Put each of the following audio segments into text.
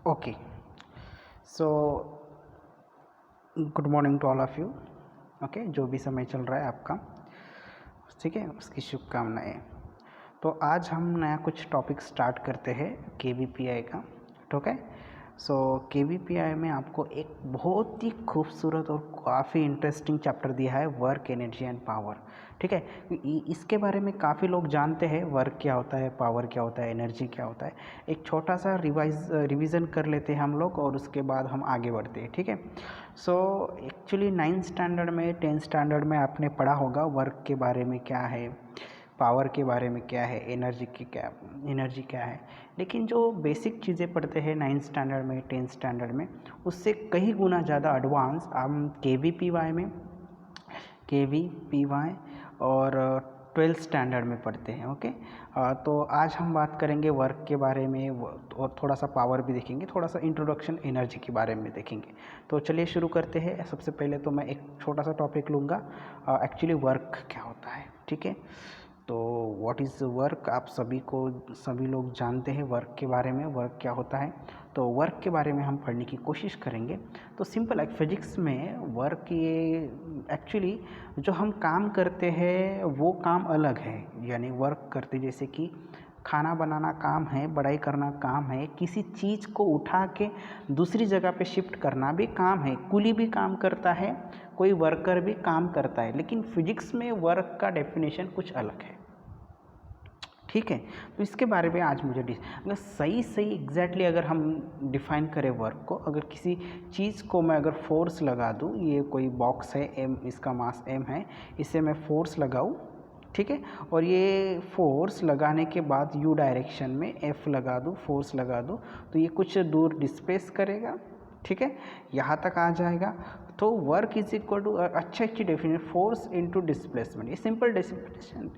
Okay, so good morning to all of you. Okay, जो भी समय चल रहा है आपका, ठीक है, उसकी शुभकामनाएँ। तो आज हम नया कुछ टॉपिक स्टार्ट करते हैं केवीपीआई का। ठीक है, सो केवीपीआई में आपको एक बहुत ही खूबसूरत और काफ़ी इंटरेस्टिंग चैप्टर दिया है, वर्क, एनर्जी एंड पावर। ठीक है, इसके बारे में काफ़ी लोग जानते हैं, वर्क क्या होता है, पावर क्या होता है, एनर्जी क्या होता है। एक छोटा सा रिवीजन कर लेते हैं हम लोग और उसके बाद हम आगे बढ़ते हैं। ठीक है, सो एक्चुअली 9th स्टैंडर्ड में 10th स्टैंडर्ड में आपने पढ़ा होगा वर्क के बारे में क्या है, पावर के बारे में क्या है, एनर्जी क्या है। लेकिन जो बेसिक चीज़ें पढ़ते हैं 9th स्टैंडर्ड में 10th स्टैंडर्ड में, उससे कई गुना ज़्यादा एडवांस हम के वी पी वाई और 12th स्टैंडर्ड में पढ़ते हैं। ओके, तो आज हम बात करेंगे वर्क के बारे में और थोड़ा सा पावर भी देखेंगे, थोड़ा सा इंट्रोडक्शन एनर्जी के बारे में देखेंगे। तो चलिए शुरू करते हैं। सबसे पहले तो मैं एक छोटा सा टॉपिक लूँगा, एक्चुअली वर्क क्या होता है। ठीक है, तो व्हाट इज़ वर्क, आप सभी लोग जानते हैं वर्क के बारे में, वर्क क्या होता है। तो वर्क के बारे में हम पढ़ने की कोशिश करेंगे। तो सिंपल एक फिजिक्स में वर्क, ये एक्चुअली जो हम काम करते हैं वो काम अलग है। यानी वर्क करते जैसे कि खाना बनाना काम है, पढ़ाई करना काम है, किसी चीज़ को उठा के दूसरी जगह पे शिफ्ट करना भी काम है, कुली भी काम करता है, कोई वर्कर भी काम करता है। लेकिन फिजिक्स में वर्क का डेफिनेशन कुछ अलग है। ठीक है, तो इसके बारे में आज मुझे अगर सही एग्जैक्टली अगर हम डिफाइन करें वर्क को, अगर किसी चीज़ को मैं अगर फोर्स लगा दूँ, ये कोई बॉक्स है एम, इसका मास एम है, इसे मैं फोर्स लगाऊँ, ठीक है, और ये फोर्स लगाने के बाद यू डायरेक्शन में एफ लगा दूँ, फोर्स लगा दूँ, तो ये कुछ दूर डिस्प्लेस करेगा। ठीक है, यहाँ तक आ जाएगा। तो वर्क इज इक्वल टू, अच्छी डेफिनेशन, फोर्स इनटू डिस्प्लेसमेंट। ये सिंपल डेफिनेशन,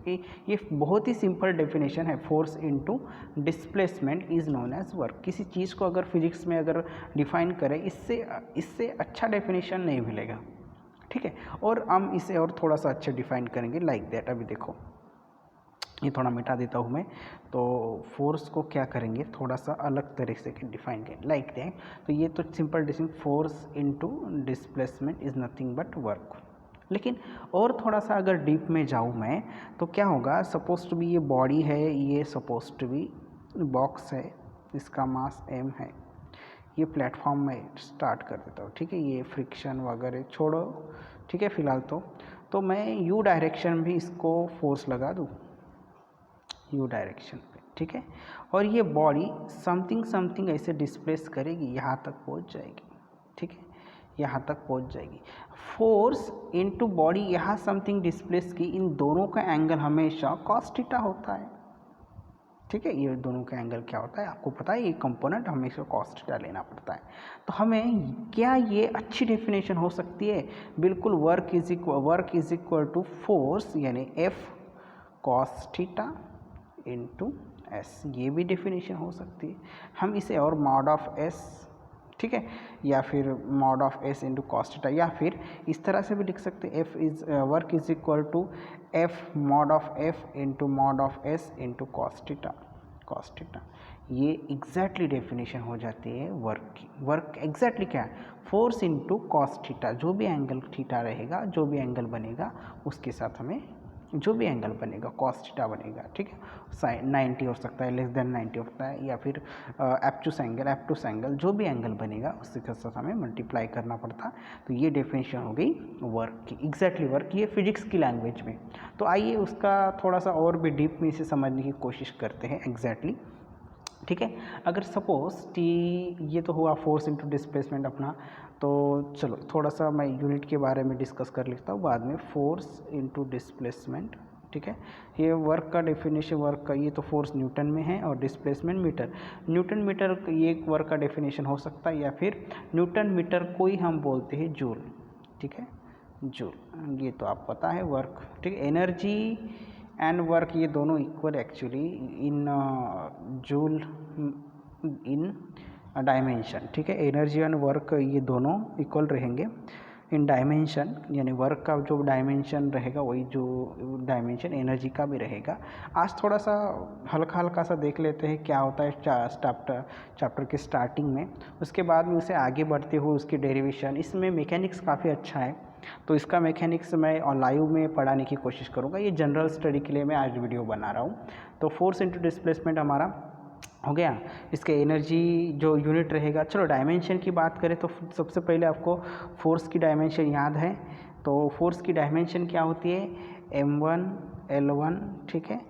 ये बहुत ही सिंपल डेफिनेशन है। Force into displacement is known as work. किसी चीज़ को अगर फिजिक्स में अगर डिफाइन करें, इससे अच्छा डेफिनेशन नहीं मिलेगा। ठीक है, और हम इसे और थोड़ा सा अच्छा डिफाइन करेंगे लाइक दैट। अभी देखो, ये थोड़ा मिटा देता हूँ मैं। तो फोर्स को क्या करेंगे, थोड़ा सा अलग तरीके से डिफाइन करें लाइक दैट। तो ये तो simple definition, force into displacement is nothing but work. लेकिन और थोड़ा सा अगर डीप में जाऊँ मैं, तो क्या होगा, सपोज टू बी ये बॉडी है, ये सपोज टू बी बॉक्स है, इसका मास एम है, ये प्लेटफॉर्म में स्टार्ट कर देता हूँ। ठीक है, ये फ्रिक्शन वगैरह छोड़ो, ठीक है फिलहाल तो मैं यू डायरेक्शन भी इसको फोर्स लगा दूँ, यू डायरेक्शन पे। ठीक है, और ये बॉडी समथिंग ऐसे डिस्प्लेस करेगी, यहाँ तक पहुँच जाएगी। ठीक है, यहाँ तक पहुँच जाएगी। फोर्स इनटू बॉडी, यहाँ समथिंग डिस्प्लेस की, इन दोनों का एंगल हमेशा कॉस थीटा होता है। ठीक है, ये दोनों का एंगल क्या होता है आपको पता है, ये कंपोनेंट हमेशा कॉस थीटा लेना पड़ता है। तो हमें क्या ये अच्छी डेफिनेशन हो सकती है, बिल्कुल, work is equal to force यानी F cos theta into S, ये भी डेफिनेशन हो सकती है। हम इसे और मॉड ऑफ एस, ठीक है, या फिर mod of S into cos theta, या फिर इस तरह से भी लिख सकते हैं, work is equal to F mod of F into mod of S into cos theta. ये एग्जैक्टली डेफिनेशन हो जाती है वर्क की। वर्क एग्जैक्टली क्या है, फोर्स इंटू कॉस थीटा, जो भी एंगल थीटा रहेगा, जो भी एंगल बनेगा उसके साथ हमें जो भी एंगल बनेगा कॉस थीटा बनेगा। ठीक है, साइन 90 हो सकता है, लेस देन 90 हो सकता है, या फिर एप्टूस एंगल, जो भी एंगल बनेगा उसके साथ हमें मल्टीप्लाई करना पड़ता। तो ये डेफिनेशन हो गई वर्क की, एग्जैक्टली वर्क, ये फिजिक्स की लैंग्वेज में। तो आइए उसका थोड़ा सा और भी डीप में इसे समझने की कोशिश करते हैं एग्जैक्टली। ठीक है, अगर सपोज टी, ये तो हुआ फोर्स इनटू डिस्प्लेसमेंट अपना। तो चलो थोड़ा सा मैं यूनिट के बारे में डिस्कस कर लेता हूँ बाद में, फोर्स इनटू डिस्प्लेसमेंट। ठीक है, ये वर्क का डेफिनेशन, वर्क का, ये तो फोर्स न्यूटन में है और डिस्प्लेसमेंट मीटर, न्यूटन मीटर, ये एक वर्क का डेफिनेशन हो सकता है, या फिर न्यूटन मीटर को ही हम बोलते हैं जूल। ठीक है, जूल, ये तो आप पता है वर्क। ठीक है, एनर्जी एंड वर्क ये दोनों equal actually in joule in dimension. ठीक है, एनर्जी एंड वर्क ये दोनों इक्वल रहेंगे इन डायमेंशन, यानी वर्क का जो डायमेंशन रहेगा वही जो डायमेंशन एनर्जी का भी रहेगा। आज थोड़ा सा हल्का हल्का सा देख लेते हैं क्या होता है चैप्टर के स्टार्टिंग में, उसके बाद में उसे आगे बढ़ते हुए उसकी डेरिवेशन। इसमें मैकेनिक्स काफ़ी अच्छा है, तो इसका मैकेनिक्स मैं और लाइव में पढ़ाने की कोशिश करूँगा। ये जनरल स्टडी के लिए मैं आज वीडियो बना रहा हूँ। तो फोर्स इंटू डिस्प्लेसमेंट हमारा हो गया। इसके एनर्जी जो यूनिट रहेगा, चलो डायमेंशन की बात करें तो सबसे पहले आपको फोर्स की डायमेंशन याद है। तो फोर्स की डायमेंशन क्या होती है, m1 l1, ठीक है,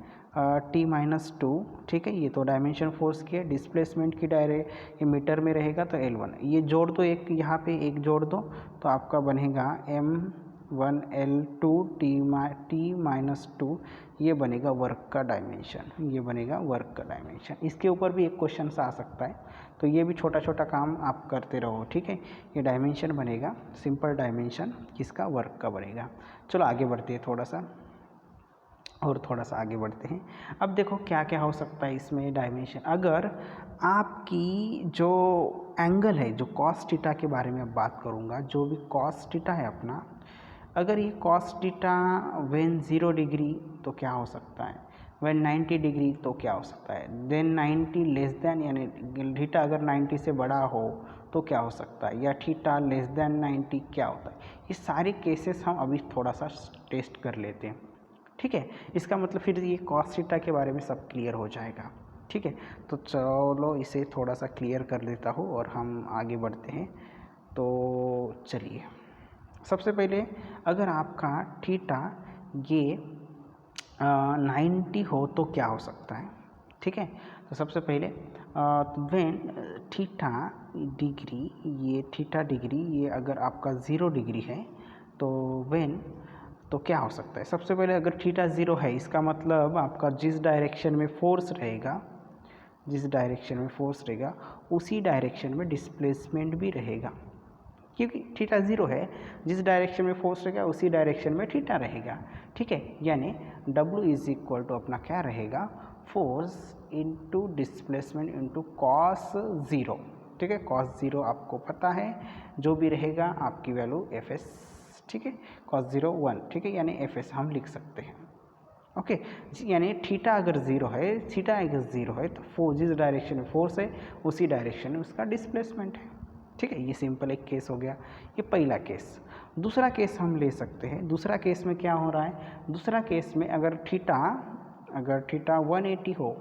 t-2, ठीक है, ये तो डायमेंशन फोर्स की है। डिस्प्लेसमेंट की ये मीटर में रहेगा तो l1, ये जोड़ दो, एक यहाँ पे एक जोड़ दो तो आपका बनेगा m1 l2 t-2, ये बनेगा वर्क का डायमेंशन, ये बनेगा वर्क का डायमेंशन। इसके ऊपर भी एक क्वेश्चन आ सकता है, तो ये भी छोटा छोटा काम आप करते रहो, ठीक है। ये डायमेंशन बनेगा, सिंपल डायमेंशन किसका, वर्क का बनेगा। चलो आगे बढ़ते हैं, थोड़ा सा आगे बढ़ते हैं। अब देखो क्या क्या हो सकता है इसमें डायमेंशन। अगर आपकी जो एंगल है, जो कॉस थीटा के बारे में अब बात करूँगा, जो भी कॉस थीटा है अपना, अगर ये कॉस थीटा व्हेन 0 डिग्री तो क्या हो सकता है, व्हेन 90 डिग्री तो क्या हो सकता है, देन 90 लेस देन, यानी थीटा अगर 90 से बड़ा हो तो क्या हो सकता है, या थीटा लेस देन 90 क्या होता है। ये सारे केसेस हम अभी थोड़ा सा टेस्ट कर लेते हैं, ठीक है। इसका मतलब फिर ये कॉस थीटा के बारे में सब क्लियर हो जाएगा, ठीक है। तो चलो इसे थोड़ा सा क्लियर कर देता हूँ और हम आगे बढ़ते हैं। तो चलिए, सबसे पहले अगर आपका थीटा ये 90 हो तो क्या हो सकता है, ठीक है। तो सबसे पहले व्हेन थीटा डिग्री, ये थीटा डिग्री ये अगर आपका 0 डिग्री है तो व्हेन तो क्या हो सकता है। सबसे पहले अगर थीटा 0 है, इसका मतलब आपका जिस डायरेक्शन में फोर्स रहेगा, उसी डायरेक्शन में डिस्प्लेसमेंट भी रहेगा, क्योंकि थीटा 0 है, जिस डायरेक्शन में फोर्स रहेगा उसी डायरेक्शन में थीटा रहेगा, ठीक है। यानी W इज इक्वल टू अपना क्या रहेगा, force into displacement into cos 0, ठीक है। कॉस 0 आपको पता है, जो भी रहेगा आपकी वैल्यू Fs, ठीक है। कॉस 0 1, ठीक है, यानी Fs हम लिख सकते हैं, ओके। यानी थीटा अगर 0 है तो जिस डायरेक्शन में फोर्स है उसी डायरेक्शन में उसका डिस्प्लेसमेंट है, ठीक है। ये सिंपल एक केस हो गया, ये पहला केस। दूसरा केस हम ले सकते हैं। दूसरा केस में क्या हो रहा है, दूसरा केस में अगर थीटा 180 हो,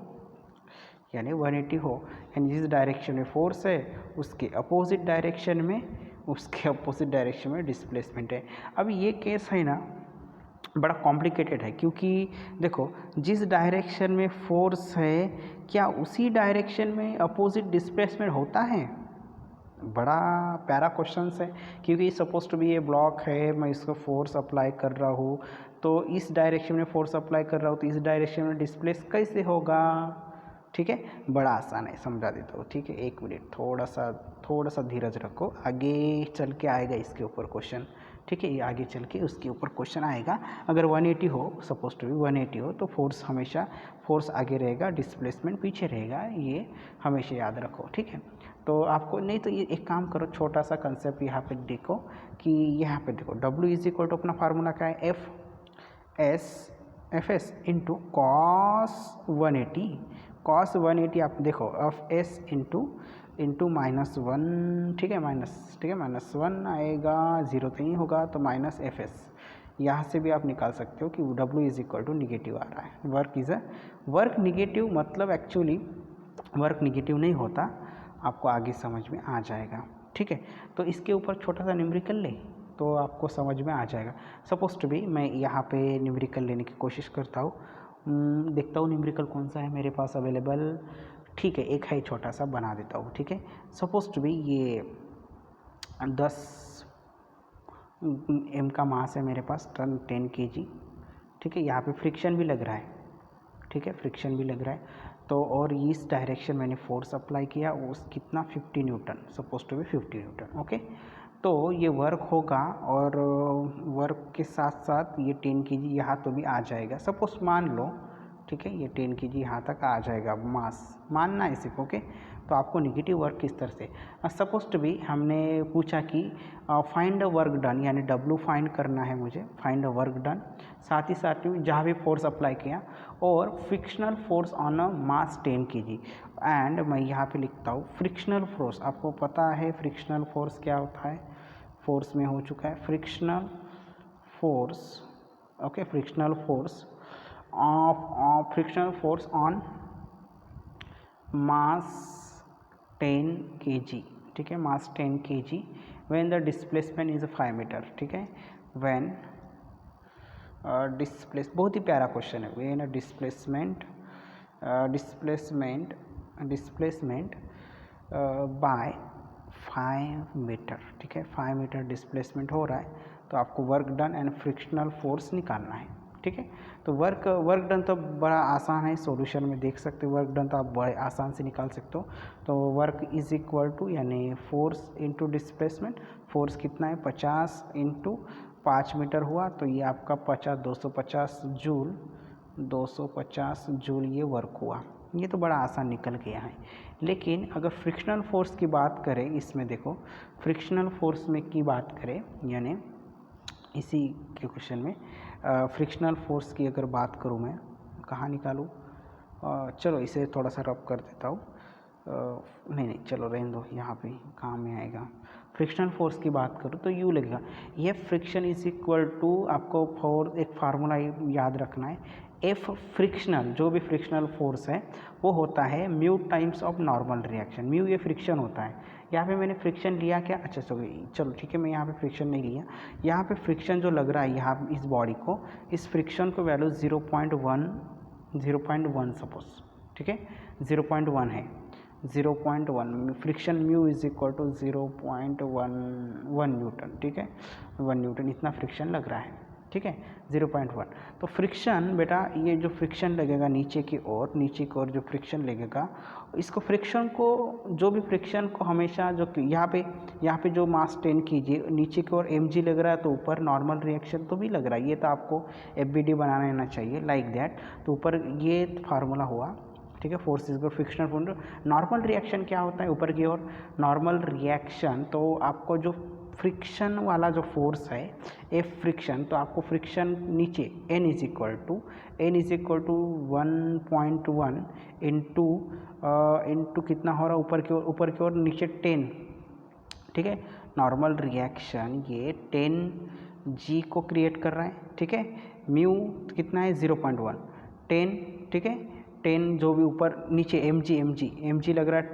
यानी 180 हो, यानी जिस डायरेक्शन में फोर्स है उसके अपोजिट डायरेक्शन में डिस्प्लेसमेंट है। अब ये केस है ना बड़ा कॉम्प्लिकेटेड है, क्योंकि देखो जिस डायरेक्शन में फोर्स है क्या उसी डायरेक्शन में अपोजिट डिस्प्लेसमेंट होता है। बड़ा प्यारा क्वेश्चन है, क्योंकि सपोज टू बी ये ब्लॉक है, मैं इसको फोर्स अप्लाई कर रहा हूँ, तो इस डायरेक्शन में फोर्स अप्लाई कर रहा हूँ तो इस डायरेक्शन में डिस्प्लेस कैसे होगा, ठीक है। बड़ा आसान है, समझा देता हूँ, ठीक है। एक मिनट, थोड़ा सा धीरज रखो, आगे चल के आएगा इसके ऊपर क्वेश्चन, ठीक है। ये आगे चल के उसके ऊपर क्वेश्चन आएगा। अगर 180 हो, सपोज टू बी 180 हो, तो फोर्स आगे रहेगा, डिस्प्लेसमेंट पीछे रहेगा, ये हमेशा याद रखो, ठीक है। तो आपको नहीं तो ये एक काम करो, छोटा सा कंसेप्ट यहाँ पे देखो कि यहाँ पे देखो W इज इक्वल टू अपना फार्मूला क्या है, Fs इंटू कॉस 180 आप देखो Fs इंटू -1, ठीक है, -1 आएगा, 0 तो नहीं होगा, तो -Fs यहाँ से भी आप निकाल सकते हो कि W is equal to negative आ रहा है। वर्क निगेटिव मतलब एक्चुअली वर्क निगेटिव नहीं होता, आपको आगे समझ में आ जाएगा, ठीक है। तो इसके ऊपर छोटा सा न्यूमेरिकल ले तो आपको समझ में आ जाएगा। सपोज टू बी मैं यहाँ पे न्यूमेरिकल लेने की कोशिश करता हूँ, देखता हूँ न्यूमेरिकल कौन सा है मेरे पास अवेलेबल, ठीक है। एक है, छोटा सा बना देता हूँ, ठीक है। सपोज टू बी ये 10 m का मास है मेरे पास, 10 kg, ठीक है। यहाँ पे फ्रिक्शन भी लग रहा है, ठीक है, फ्रिक्शन भी लग रहा है। तो और इस डायरेक्शन मैंने फोर्स अप्लाई किया, उस कितना 50 newton, suppose to be 50 newton, okay. तो ये वर्क होगा और वर्क के साथ साथ ये 10 kg यहाँ तो भी आ जाएगा, सपोज मान लो, ठीक है, ये 10 kg यहाँ तक आ जाएगा मास, मानना है सिर्फ। ओके, तो आपको निगेटिव वर्क किस तरह से, सपोज टू बी हमने पूछा कि फाइंड अ वर्क डन, यानी W फाइंड करना है मुझे, फाइंड अ वर्क डन, साथ ही साथ में जहाँ भी फोर्स अप्लाई किया, और frictional force on a mass 10 kg। And मैं यहाँ पे लिखता हूँ फ्रिक्शनल फोर्स, आपको पता है फ्रिक्शनल फोर्स क्या होता है, फोर्स में हो चुका है frictional force. Okay, frictional force on mass 10 kg, ठीक है, mass 10 kg when the displacement is 5 metre, ठीक है, व्हेन डिस्प्लेस, बहुत ही प्यारा क्वेश्चन है, व्हेन डिस्प्लेसमेंट बाय 5 मीटर, ठीक है, 5 मीटर डिस्प्लेसमेंट हो रहा है, तो आपको work done and frictional force निकालना है, ठीक है। तो वर्क डन तो बड़ा आसान है, सॉल्यूशन में देख सकते हो, वर्क डन तो आप बड़े आसान से निकाल सकते हो। तो वर्क इज इक्वल टू, यानी फोर्स इनटू डिस्प्लेसमेंट, फोर्स कितना है 50 इंटू 5 मीटर हुआ, तो ये आपका 250 जूल, 250 जूल ये वर्क हुआ। ये तो बड़ा आसान निकल गया है। लेकिन अगर फ्रिक्शनल फोर्स की बात करें, इसमें देखो फ्रिक्शनल फोर्स में की बात करें, यानी इसी के क्वेश्चन में फ्रिक्शनल फोर्स की अगर बात करूँ, मैं कहाँ निकालूँ, चलो इसे थोड़ा सा रब कर देता हूँ, नहीं चलो रहने दो, यहाँ पे काम में आएगा। फ्रिक्शनल फोर्स की बात करूँ तो यू लगेगा, ये फ्रिक्शन इज इक्वल टू, आपको फॉर एक फार्मूला याद रखना है, एफ फ्रिक्शनल, जो भी फ्रिक्शनल फोर्स है वो होता है mu times of normal reaction. Mu ये फ्रिक्शन होता है, यहाँ पे मैंने फ्रिक्शन लिया क्या, अच्छा चलो ठीक है, मैं यहाँ पे फ्रिक्शन नहीं लिया, यहाँ पे फ्रिक्शन जो लग रहा है यहाँ इस बॉडी को, इस फ्रिक्शन को वैल्यू 0.1 सपोज, ठीक है, 0.1 है, 0.1 friction mu is equal to 0.1 newton, ठीक है, 1 न्यूटन इतना फ्रिक्शन लग रहा है, ठीक है, 0.1। तो फ्रिक्शन बेटा, ये जो फ्रिक्शन लगेगा नीचे की ओर जो फ्रिक्शन लगेगा, इसको फ्रिक्शन को, जो भी फ्रिक्शन को हमेशा जो यहाँ पे जो मास 10 कीजिए, नीचे की ओर mg लग रहा है, तो ऊपर नॉर्मल रिएक्शन तो भी लग रहा है, ये तो आपको FBD बना लेना चाहिए लाइक दैट। तो ऊपर ये फार्मूला हुआ, ठीक है, force is frictional force. Normal reaction क्या होता है ऊपर की ओर, नॉर्मल रिएक्शन, तो आपको जो फ्रिक्शन वाला जो फोर्स है एफ फ्रिक्शन, तो आपको फ्रिक्शन नीचे n is equal to 1.1 into कितना हो रहा है ऊपर की ओर नीचे 10, ठीक है, नॉर्मल रिएक्शन ये 10g को क्रिएट कर रहा है, ठीक है, म्यू कितना है 0.1, 10, ठीक है, 10 जो भी ऊपर नीचे mg लग रहा है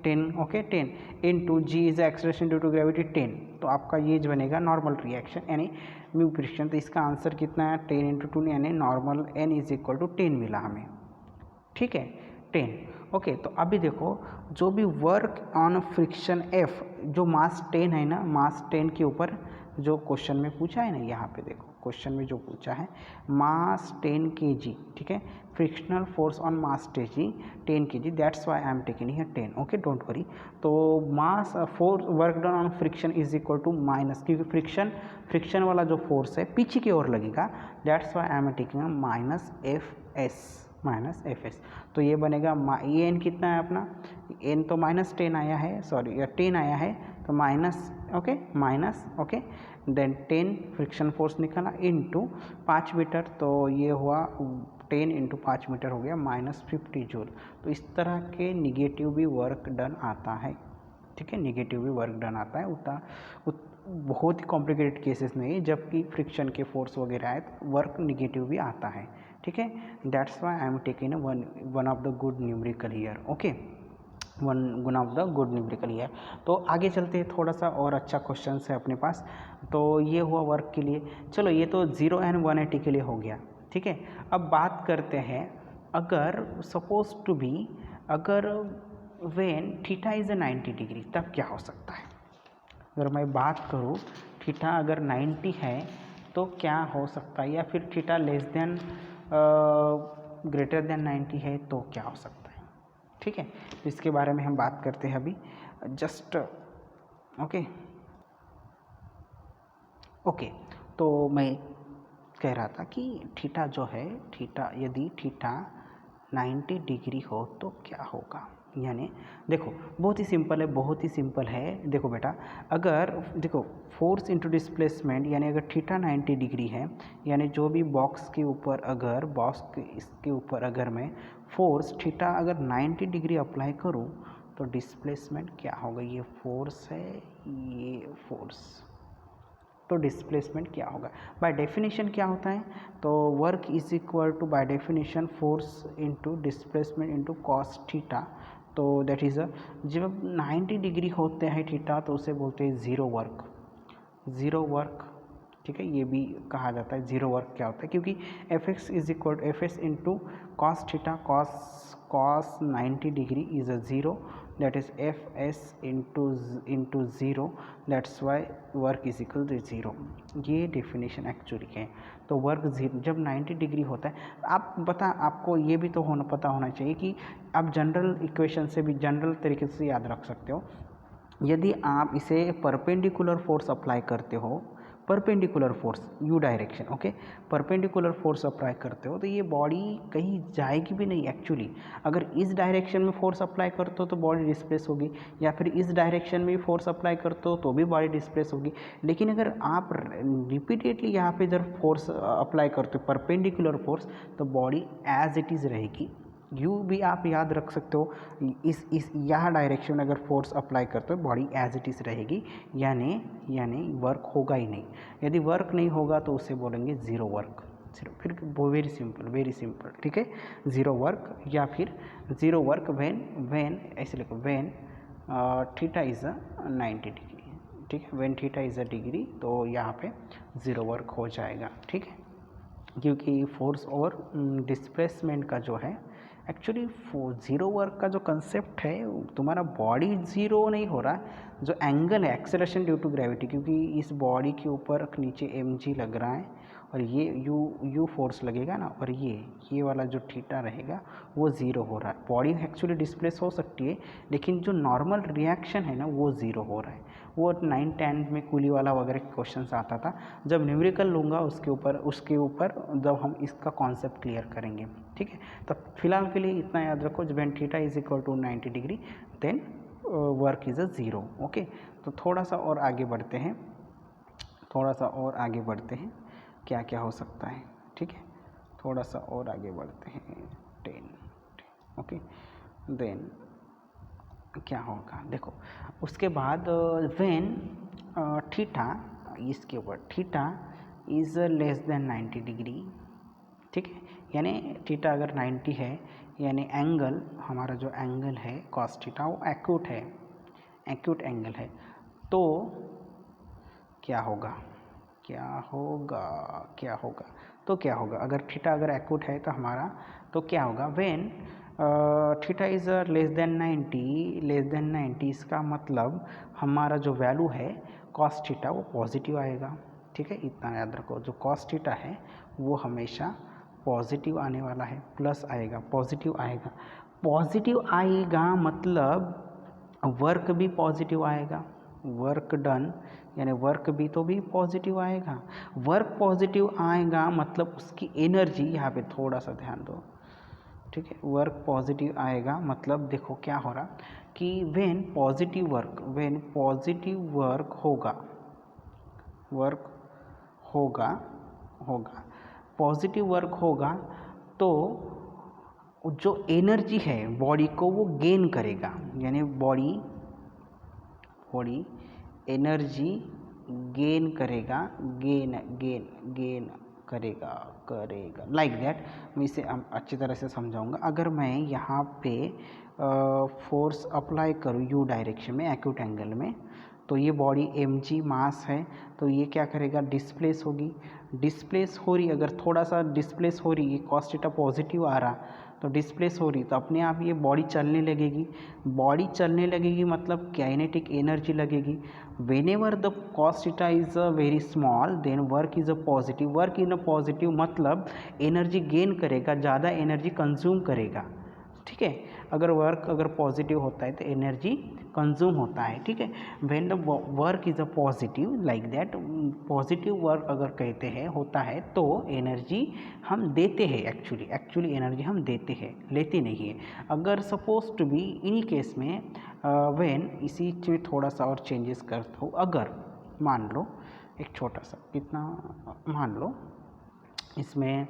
10, okay, 10 into g is acceleration due to gravity 10, तो आपका ये जो बनेगा नॉर्मल रिएक्शन यानी म्यू फ्रिक्शन। तो इसका आंसर कितना है 10 इंटू 2, यानी normal n is equal to 10 मिला हमें, ठीक है, 10। ओके, तो अभी देखो जो भी वर्क ऑन फ्रिक्शन F, जो मास 10 है ना, मास 10 के ऊपर जो क्वेश्चन में पूछा है ना, यहाँ पे देखो क्वेश्चन में जो पूछा है मास 10 kg, ठीक है, frictional force on mass 10 kg, that's why I am taking here 10, okay, don't worry. तो mass force work done on friction is equal to minus, क्योंकि फ्रिक्शन वाला जो फोर्स है पीछे की ओर लगेगा, that's why I am taking minus F S. तो ये बनेगा, ये एन कितना है अपना, एन तो -10 आया है, सॉरी 10 आया है, तो minus, okay, minus, okay, then 10 friction force निकाला इंटू 5 मीटर, तो ये हुआ 10 इंटू 5 मीटर हो गया -50 जूल। तो इस तरह के निगेटिव भी वर्क डन आता है, ठीक है, निगेटिव भी वर्क डन आता है, उतना बहुत ही कॉम्प्लिकेटेड केसेस नहीं है, जबकि फ्रिक्शन के फोर्स वगैरह है तो वर्क निगेटिव भी आता है, ठीक है, that's why I am taking one of the good numerical here, okay, one of the good numerical here. तो आगे चलते हैं, थोड़ा सा और अच्छा क्वेश्चन है अपने पास। तो ये हुआ वर्क के लिए, चलो ये तो 0 एंड 180 के लिए हो गया, ठीक है। अब बात करते हैं, अगर सपोज टू बी, अगर व्हेन थीटा इज 90 डिग्री, तब क्या हो सकता है। अगर मैं बात करूँ थीटा अगर 90 है तो क्या हो सकता है, या फिर theta less than greater than 90 है तो क्या हो सकता है, ठीक है। तो इसके बारे में हम बात करते हैं अभी, जस्ट ओके। तो मैं कह रहा था कि थीटा जो है, थीटा यदि थीटा 90 डिग्री हो तो क्या होगा। यानी देखो बहुत ही सिंपल है, बहुत ही सिंपल है। देखो बेटा, अगर देखो फोर्स इंटू डिस्प्लेसमेंट, यानी अगर थीटा 90 डिग्री है, यानी जो भी बॉक्स के ऊपर अगर इसके ऊपर अगर मैं फोर्स थीटा अगर 90 डिग्री अप्लाई करूँ तो डिस्प्लेसमेंट क्या होगा। ये फोर्स है, ये फोर्स, तो डिस्प्लेसमेंट क्या होगा। बाय डेफिनेशन क्या होता है, तो work is equal to by definition force into displacement into cos theta. तो दैट इज़ जब 90 डिग्री होते हैं थीटा तो उसे बोलते हैं ज़ीरो वर्क, ज़ीरो वर्क। ठीक है, ये भी कहा जाता है ज़ीरो वर्क क्या होता है, क्योंकि F X is equal F S into cos theta, cos 90 degree is a zero, that is fs into zero, that's why work is equal to zero. ये डेफिनेशन एक्चुअली है। तो वर्क ज़ीरो जब 90 degree होता है, आपको ये भी तो पता होना चाहिए कि आप जनरल इक्वेशन से भी जनरल तरीके से याद रख सकते हो। यदि आप इसे परपेंडिकुलर फोर्स अप्लाई करते हो, perpendicular force you direction, okay, perpendicular force apply करते हो तो ये बॉडी कहीं जाएगी भी नहीं एक्चुअली। अगर इस डायरेक्शन में फोर्स अप्लाई करते हो तो बॉडी डिस्प्लेस होगी, या फिर इस डायरेक्शन में फोर्स अप्लाई करते हो तो भी बॉडी डिस्प्लेस होगी। लेकिन अगर आप रिपीटेडली यहाँ पे जब फोर्स अप्लाई करते हो परपेंडिकुलर फोर्स, तो बॉडी एज इट इज़ रहेगी। यू भी आप याद रख सकते हो, इस यहाँ डायरेक्शन में अगर फोर्स अप्लाई करते हो बॉडी एज इट इज़ रहेगी, यानी वर्क होगा ही नहीं। यदि वर्क नहीं होगा तो उसे बोलेंगे ज़ीरो वर्क। फिर वो वेरी सिंपल, ठीक है, ज़ीरो वर्क या फिर ज़ीरो वर्क व्हेन ऐसे लिखो, when theta is a 90 degree. ठीक है, when theta is a degree, तो यहाँ पे ज़ीरो वर्क हो जाएगा। ठीक है, क्योंकि फोर्स और डिस्प्लेसमेंट का जो है एक्चुअली ज़ीरो वर्क का जो कंसेप्ट है, तुम्हारा बॉडी ज़ीरो नहीं हो रहा, जो एंगल है एक्सेलरेशन ड्यू टू ग्रेविटी, क्योंकि इस बॉडी के ऊपर नीचे mg लग रहा है और ये यू फोर्स लगेगा ना, और ये वाला जो थीटा रहेगा वो ज़ीरो हो रहा है। बॉडी एक्चुअली डिस्प्लेस हो सकती है, लेकिन जो नॉर्मल रिएक्शन है ना वो ज़ीरो हो रहा है। वो 9-10 में कूली वाला वगैरह क्वेश्चन आता था। जब न्यूमेरिकल लूँगा उसके ऊपर जब हम इसका कॉन्सेप्ट क्लियर करेंगे। ठीक है, तब फिलहाल के लिए इतना याद रखो, जब when theta is equal to 90 degree then work is a zero. Okay, तो थोड़ा सा और आगे बढ़ते हैं, क्या क्या हो सकता है। ठीक है, थोड़ा सा और आगे बढ़ते हैं, 10। ओके, देन क्या होगा, देखो उसके बाद व्हेन थीटा, इसके ऊपर theta is less than 90 degree. ठीक है, यानी थीटा अगर 90 है, यानी एंगल, हमारा जो एंगल है कॉस थीटा वो एक्यूट है, एक्यूट एंगल है, तो क्या होगा, तो क्या होगा अगर थीटा अगर एक्यूट है तो हमारा, तो क्या होगा when theta is less than 90, इसका मतलब हमारा जो वैल्यू है कॉस थीटा वो पॉजिटिव आएगा। ठीक है, इतना याद रखो, जो कॉस थीटा है वो हमेशा पॉजिटिव आने वाला है, प्लस आएगा, पॉजिटिव आएगा मतलब वर्क भी पॉजिटिव आएगा, वर्क डन यानी वर्क भी तो भी पॉजिटिव आएगा। वर्क पॉजिटिव आएगा मतलब उसकी एनर्जी, यहाँ पे थोड़ा सा ध्यान दो। ठीक है, वर्क पॉजिटिव आएगा मतलब देखो क्या हो रहा कि व्हेन पॉजिटिव वर्क होगा, पॉजिटिव वर्क होगा तो जो एनर्जी है बॉडी को वो गेन करेगा, यानी बॉडी एनर्जी गेन करेगा, लाइक दैट। मैं इसे अच्छी तरह से समझाऊंगा। अगर मैं यहाँ पे फोर्स अप्लाई करूँ यू डायरेक्शन में एक्यूट एंगल में, तो ये बॉडी mg मास है, तो ये क्या करेगा, डिस्प्लेस हो रही, अगर थोड़ा सा डिस्प्लेस हो रही, ये कॉस थीटा पॉजिटिव आ रहा तो डिस्प्लेस हो रही, तो अपने आप ये बॉडी चलने लगेगी, मतलब काइनेटिक एनर्जी लगेगी। Whenever the cos theta is a very small then work is a positive, मतलब एनर्जी गेन करेगा, ज़्यादा एनर्जी कंज्यूम करेगा। ठीक है। अगर वर्क अगर पॉजिटिव होता है तो एनर्जी कंज्यूम होता है, ठीक है। When the work is a positive like that, positive work अगर कहते हैं होता है तो एनर्जी हम देते हैं, एक्चुअली एनर्जी हम देते हैं, लेते नहीं है। अगर suppose to be in case में व्हेन, इसी में थोड़ा सा और चेंजेस करता हूँ। अगर मान लो एक छोटा सा कितना, मान लो इसमें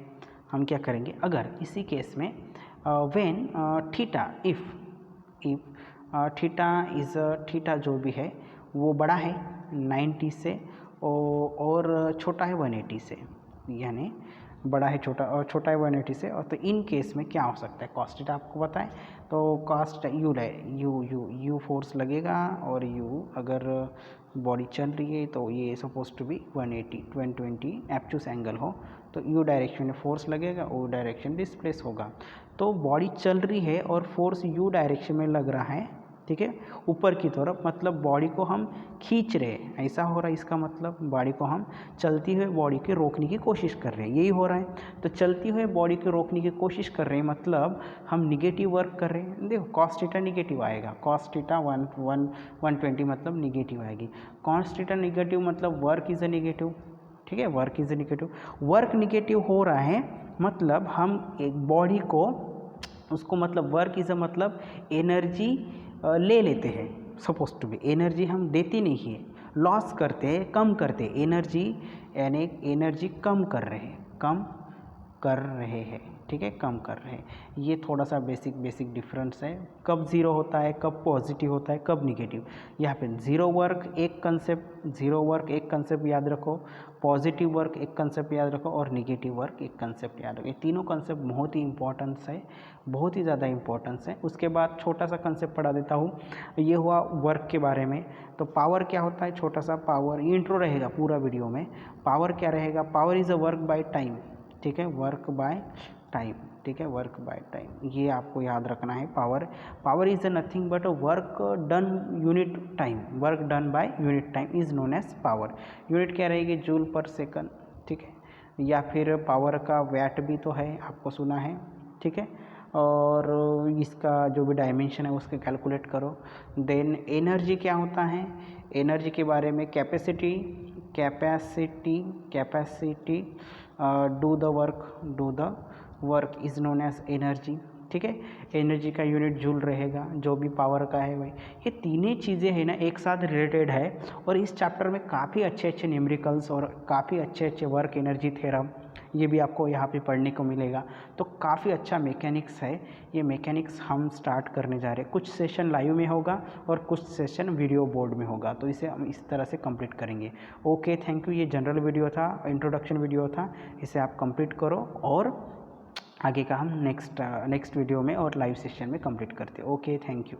हम क्या करेंगे, अगर इसी केस में when theta, if theta is, theta जो भी है वो बड़ा है 90 से और छोटा है 180 से, यानी बड़ा है छोटा और छोटा है 180 से। और तो इन केस में क्या हो सकता है, कॉस थीटा आपको पता है, तो कॉस यू फोर्स लगेगा, और यू अगर बॉडी चल रही है तो ये सपोज टू बी 180 120 एब्ट्यूस एंगल हो, तो यू डायरेक्शन में फोर्स लगेगा, ओ डायरेक्शन डिस्प्लेस होगा। तो बॉडी चल रही है और फोर्स यू डायरेक्शन में लग रहा है, ठीक है, ऊपर की तरफ, मतलब बॉडी को हम खींच रहे हैं, ऐसा हो रहा है। इसका मतलब बॉडी को हम चलती हुए बॉडी के रोकने की कोशिश कर रहे हैं, यही हो रहा है। तो चलती हुए बॉडी के रोकने की कोशिश कर रहे हैं, मतलब हम निगेटिव वर्क कर रहे हैं। देखो कॉस थीटा निगेटिव आएगा, कॉस थीटा 120 मतलब निगेटिव आएगी। कॉस थीटा निगेटिव मतलब वर्क इज़ अ निगेटिव, ठीक है, work is a negative. Work negative हो रहा है मतलब हम एक बॉडी को, उसको मतलब वर्क इज़ अ मतलब एनर्जी ले लेते हैं, सपोज टू बी एनर्जी हम देते नहीं है, लॉस करते हैं, कम करते हैं एनर्जी, यानी एनर्जी कम कर रहे हैं, ठीक है, कम कर रहे हैं। ये थोड़ा सा बेसिक डिफरेंस है, कब ज़ीरो होता है, कब पॉजिटिव होता है, कब निगेटिव। यहाँ पे ज़ीरो वर्क एक कंसेप्ट याद रखो, पॉजिटिव वर्क एक कंसेप्ट याद रखो, और निगेटिव वर्क एक कंसेप्ट याद रखो। ये तीनों कंसेप्ट बहुत ही इंपॉर्टेंस है, बहुत ही ज़्यादा इंपॉर्टेंस है। उसके बाद छोटा सा कंसेप्ट पढ़ा देता हूँ, ये हुआ वर्क के बारे में। तो पावर क्या होता है, छोटा सा पावर इंट्रो रहेगा पूरा वीडियो में। पावर क्या रहेगा, power is a work by time, ठीक है, वर्क बाय टाइम, ठीक है, वर्क बाय टाइम, ये आपको याद रखना है। Power is nothing but work done unit time, work done by unit time is known as power. Unit क्या रहेगी, जूल पर सेकंड, ठीक है, या फिर पावर का वैट भी तो है, आपको सुना है, ठीक है। और इसका जो भी डायमेंशन है उसके कैलकुलेट करो। देन एनर्जी क्या होता है, एनर्जी के बारे में capacity do the work is known as energy, ठीक है। एनर्जी का यूनिट जूल रहेगा, जो भी पावर का है भाई। ये तीनों चीज़ें हैं ना एक साथ रिलेटेड है, और इस चैप्टर में काफ़ी अच्छे न्यूमेरिकल्स और काफ़ी अच्छे वर्क एनर्जी थ्योरम ये भी आपको यहाँ पे पढ़ने को मिलेगा। तो काफ़ी अच्छा मैकेनिक्स है, ये मैकेनिक्स हम स्टार्ट करने जा रहे हैं। कुछ सेशन लाइव में होगा और कुछ सेशन वीडियो बोर्ड में होगा, तो इसे हम इस तरह से कंप्लीट करेंगे। Okay, thank you. ये जनरल वीडियो था, इंट्रोडक्शन वीडियो था, इसे आप कंप्लीट करो, और आगे का हम नेक्स्ट वीडियो में और लाइव सेशन में कंप्लीट करते हैं। Okay, thank you.